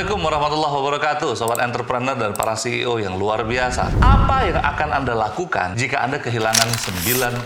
Assalamualaikum warahmatullahi wabarakatuh, sobat entrepreneur dan para CEO yang luar biasa. Apa yang akan Anda lakukan jika Anda kehilangan 9,7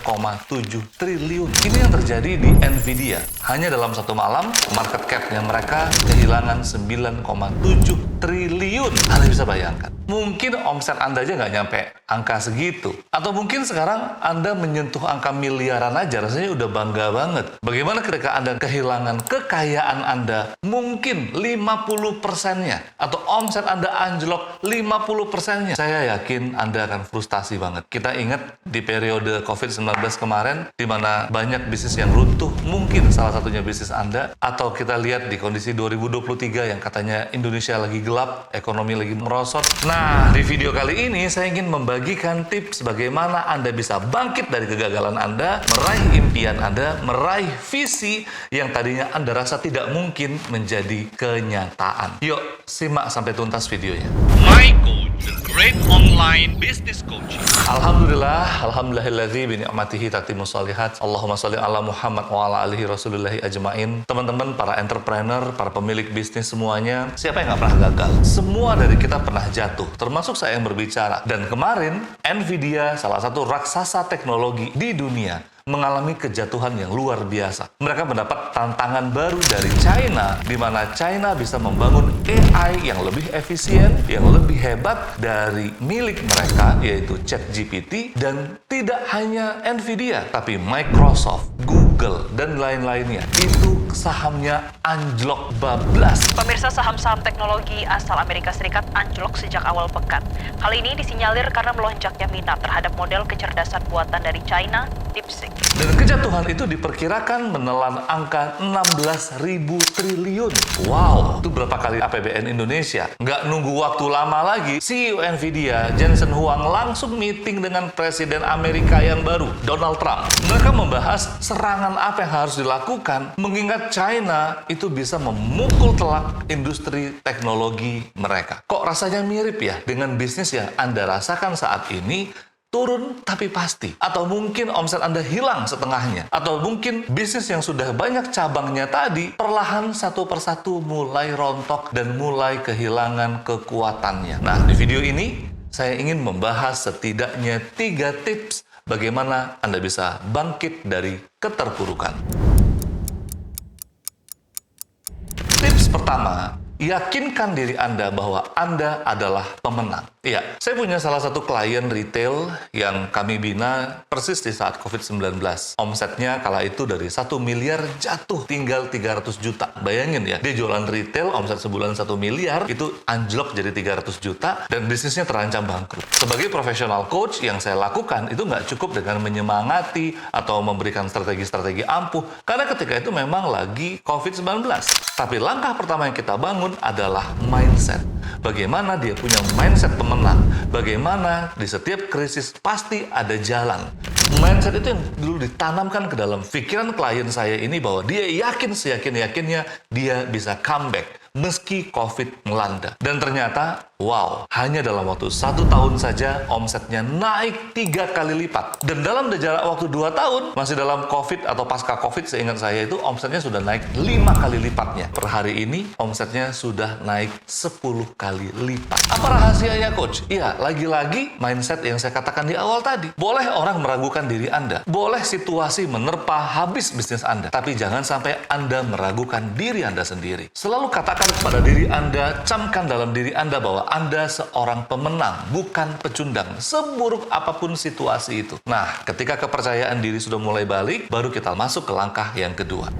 triliun? Ini yang terjadi di Nvidia. Hanya dalam satu malam, market cap-nya mereka kehilangan 9,7 triliun. Anda bisa bayangkan. Mungkin omset Anda aja nggak nyampe angka segitu. Atau mungkin sekarang Anda menyentuh angka miliaran aja, rasanya udah bangga banget. Bagaimana ketika Anda kehilangan kekayaan Anda mungkin 50%-nya, atau omset Anda anjlok 50%-nya? Saya yakin Anda akan frustasi banget. Kita ingat di periode COVID-19 kemarin, di mana banyak bisnis yang runtuh, mungkin salah satunya bisnis Anda. Atau kita lihat di kondisi 2023 yang katanya Indonesia lagi gelap, ekonomi lagi merosot. Nah, di video kali ini saya ingin membagikan tips bagaimana Anda bisa bangkit dari kegagalan Anda, meraih impian Anda, meraih visi yang tadinya Anda rasa tidak mungkin menjadi kenyataan. Yuk, simak sampai tuntas videonya. My Coach, the great online business coaching. Alhamdulillahilladzi bi ni'matihi tatimmus shalihat. Allahumma sholli ala Muhammad wa ala alihi rasulillahi ajmain. Teman-teman, para entrepreneur, para pemilik bisnis semuanya, siapa yang nggak pernah gagal? Semua dari kita pernah jatuh, termasuk saya yang berbicara. Dan kemarin, Nvidia, salah satu raksasa teknologi di dunia, mengalami kejatuhan yang luar biasa. Mereka mendapat tantangan baru dari China, di mana China bisa membangun AI yang lebih efisien, yang lebih hebat dari milik mereka, yaitu ChatGPT. Dan tidak hanya Nvidia, tapi Microsoft, Google, dan lain-lainnya. Itu sahamnya anjlok bablas. Pemirsa, saham-saham teknologi asal Amerika Serikat anjlok sejak awal pekan. Hal ini disinyalir karena melonjaknya minat terhadap model kecerdasan buatan dari China, DeepSeek. Dan kejatuhan itu diperkirakan menelan angka 16.000 triliun. Wow, itu berapa kali APBN Indonesia? Nggak nunggu waktu lama lagi, CEO Nvidia, Jensen Huang, langsung meeting dengan Presiden Amerika yang baru, Donald Trump. Mereka membahas serangan apa yang harus dilakukan, mengingat China itu bisa memukul telak industri teknologi mereka. Kok rasanya mirip ya dengan bisnis yang Anda rasakan saat ini? Turun tapi pasti. Atau mungkin omset Anda hilang setengahnya. Atau mungkin bisnis yang sudah banyak cabangnya tadi perlahan satu persatu mulai rontok dan mulai kehilangan kekuatannya. Nah, di video ini saya ingin membahas setidaknya 3 tips bagaimana Anda bisa bangkit dari keterpurukan. Tips pertama, yakinkan diri Anda bahwa Anda adalah pemenang. Iya, saya punya salah satu klien retail yang kami bina persis di saat COVID-19. Omsetnya kala itu dari 1 miliar jatuh tinggal 300 juta. Bayangin ya, dia jualan retail, omset sebulan 1 miliar, itu anjlok jadi 300 juta, dan bisnisnya terancam bangkrut. Sebagai profesional coach, yang saya lakukan itu nggak cukup dengan menyemangati atau memberikan strategi-strategi ampuh, karena ketika itu memang lagi COVID-19. Tapi langkah pertama yang kita bangun adalah mindset. Bagaimana dia punya mindset pemenang. Bagaimana di setiap krisis pasti ada jalan. Mindset itu yang dulu ditanamkan ke dalam pikiran klien saya ini, bahwa dia yakin seyakin-yakinnya dia bisa comeback meski COVID melanda. Dan ternyata, wow, hanya dalam waktu 1 tahun saja omsetnya naik 3 kali lipat. Dan dalam jarak waktu 2 tahun, masih dalam COVID atau pasca COVID, seingat saya itu omsetnya sudah naik 5 kali lipatnya. Per hari ini omsetnya sudah naik 10 kali lipat. Apa rahasianya, coach? Iya, lagi-lagi mindset yang saya katakan di awal tadi. Boleh orang meragukan diri Anda, boleh situasi menerpa habis bisnis Anda, tapi jangan sampai Anda meragukan diri Anda sendiri. Selalu katakan kepada diri Anda, camkan dalam diri Anda bahwa Anda seorang pemenang, bukan pecundang, seburuk apapun situasi itu. Nah, ketika kepercayaan diri sudah mulai balik, baru kita masuk ke langkah yang kedua.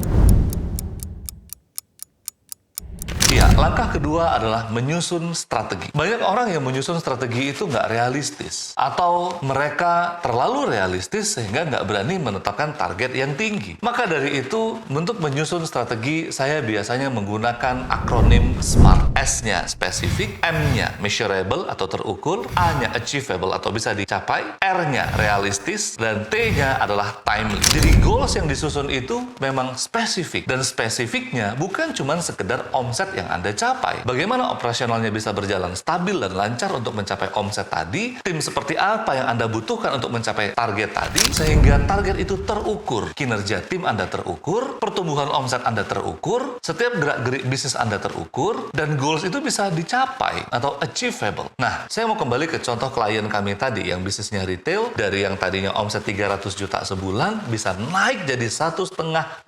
Ya, langkah kedua adalah menyusun strategi. Banyak orang yang menyusun strategi itu nggak realistis. Atau mereka terlalu realistis sehingga nggak berani menetapkan target yang tinggi. Maka dari itu, untuk menyusun strategi, saya biasanya menggunakan akronim SMART. S-nya spesifik, M-nya measurable atau terukur, A-nya achievable atau bisa dicapai, R-nya realistis, dan T-nya adalah timely. Jadi goals yang disusun itu memang spesifik. Dan spesifiknya bukan cuma sekedar omset yang Anda capai. Bagaimana operasionalnya bisa berjalan stabil dan lancar untuk mencapai omset tadi, tim seperti apa yang Anda butuhkan untuk mencapai target tadi, sehingga target itu terukur, kinerja tim Anda terukur, pertumbuhan omset Anda terukur, setiap gerak-gerik bisnis Anda terukur, dan goals goals itu bisa dicapai atau achievable. Nah, saya mau kembali ke contoh klien kami tadi yang bisnisnya retail, dari yang tadinya omset 300 juta sebulan bisa naik jadi 1,5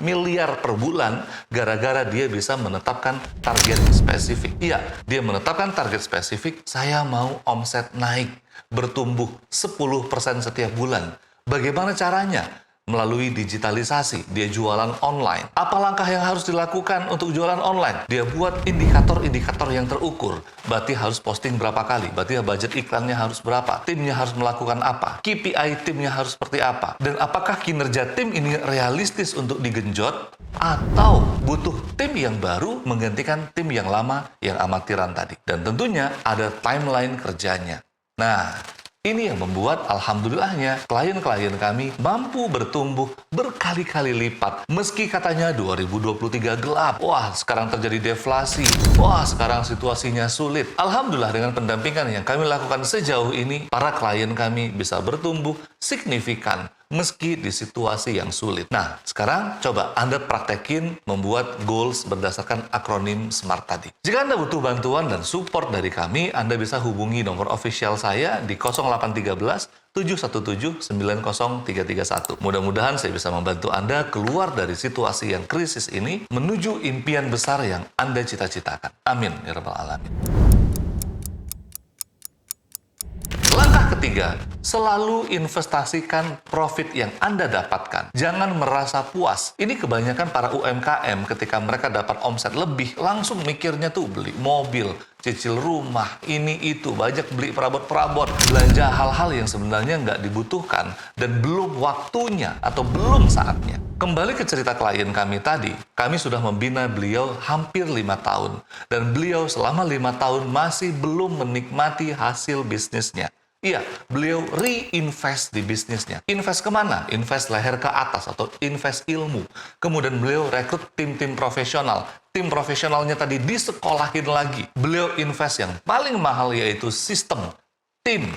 miliar per bulan gara-gara dia bisa menetapkan target spesifik. Iya, dia menetapkan target spesifik, saya mau omset naik, bertumbuh 10% setiap bulan. Bagaimana caranya? Melalui digitalisasi, dia jualan online. Apa langkah yang harus dilakukan untuk jualan online? Dia buat indikator-indikator yang terukur. Berarti harus posting berapa kali? Berarti budget iklannya harus berapa? Timnya harus melakukan apa? KPI timnya harus seperti apa? Dan apakah kinerja tim ini realistis untuk digenjot? Atau butuh tim yang baru menggantikan tim yang lama yang amatiran tadi? Dan tentunya ada timeline kerjanya. Nah, ini yang membuat alhamdulillahnya klien-klien kami mampu bertumbuh berkali-kali lipat. Meski katanya 2023 gelap, wah sekarang terjadi deflasi, wah sekarang situasinya sulit. Alhamdulillah dengan pendampingan yang kami lakukan sejauh ini, para klien kami bisa bertumbuh signifikan meski di situasi yang sulit. Nah, sekarang coba Anda praktekin membuat goals berdasarkan akronim SMART tadi. Jika Anda butuh bantuan dan support dari kami, Anda bisa hubungi nomor official saya di 0813 717 90331. Mudah-mudahan saya bisa membantu Anda keluar dari situasi yang krisis ini menuju impian besar yang Anda cita-citakan. Amin ya rabbal alamin. Langkah ketiga, selalu investasikan profit yang Anda dapatkan. Jangan merasa puas. Ini kebanyakan para UMKM ketika mereka dapat omset lebih, langsung mikirnya tuh beli mobil, cicil rumah, ini itu, banyak beli perabot-perabot, belanja hal-hal yang sebenarnya nggak dibutuhkan dan belum waktunya atau belum saatnya. Kembali ke cerita klien kami tadi, kami sudah membina beliau hampir 5 tahun. Dan beliau selama 5 tahun masih belum menikmati hasil bisnisnya. Iya, beliau reinvest di bisnisnya. Invest kemana? Invest leher ke atas atau invest ilmu. Kemudian beliau rekrut tim-tim profesional. Tim profesionalnya tadi disekolahin lagi. Beliau invest yang paling mahal yaitu sistem, tim,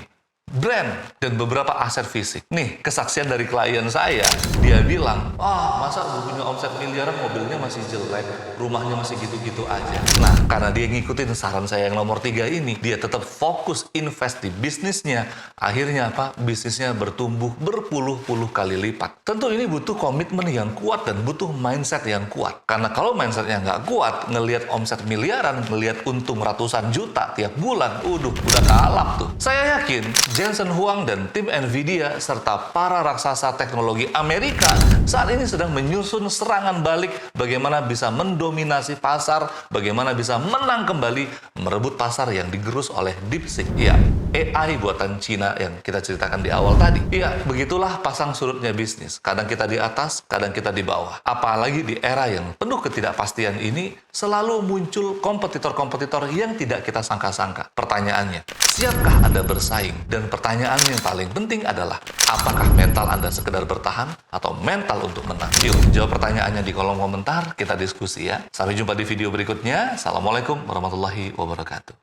brand, dan beberapa aset fisik. Nih, kesaksian dari klien saya, dia bilang, masa gue punya omset miliaran, mobilnya masih jelek, rumahnya masih gitu-gitu aja. Nah, karena dia ngikutin saran saya yang nomor 3 ini, dia tetap fokus invest di bisnisnya. Akhirnya apa? Bisnisnya bertumbuh berpuluh-puluh kali lipat. Tentu ini butuh komitmen yang kuat dan butuh mindset yang kuat. Karena kalau mindsetnya nggak kuat, ngelihat omset miliaran, ngelihat untung ratusan juta tiap bulan, udah kalap tuh. Saya yakin Jensen Huang dan tim Nvidia serta para raksasa teknologi Amerika saat ini sedang menyusun serangan balik bagaimana bisa mendominasi pasar, bagaimana bisa menang kembali, merebut pasar yang digerus oleh DeepSeek. Ya, AI buatan Cina yang kita ceritakan di awal tadi. Ya, begitulah pasang surutnya bisnis. Kadang kita di atas, kadang kita di bawah. Apalagi di era yang penuh ketidakpastian ini, selalu muncul kompetitor-kompetitor yang tidak kita sangka-sangka. Pertanyaannya, siapkah Anda bersaing? Dan pertanyaan yang paling penting adalah, apakah mental Anda sekedar bertahan atau mental untuk menang? Yuk, jawab pertanyaannya di kolom komentar, kita diskusi ya. Sampai jumpa di video berikutnya. Assalamualaikum warahmatullahi wabarakatuh.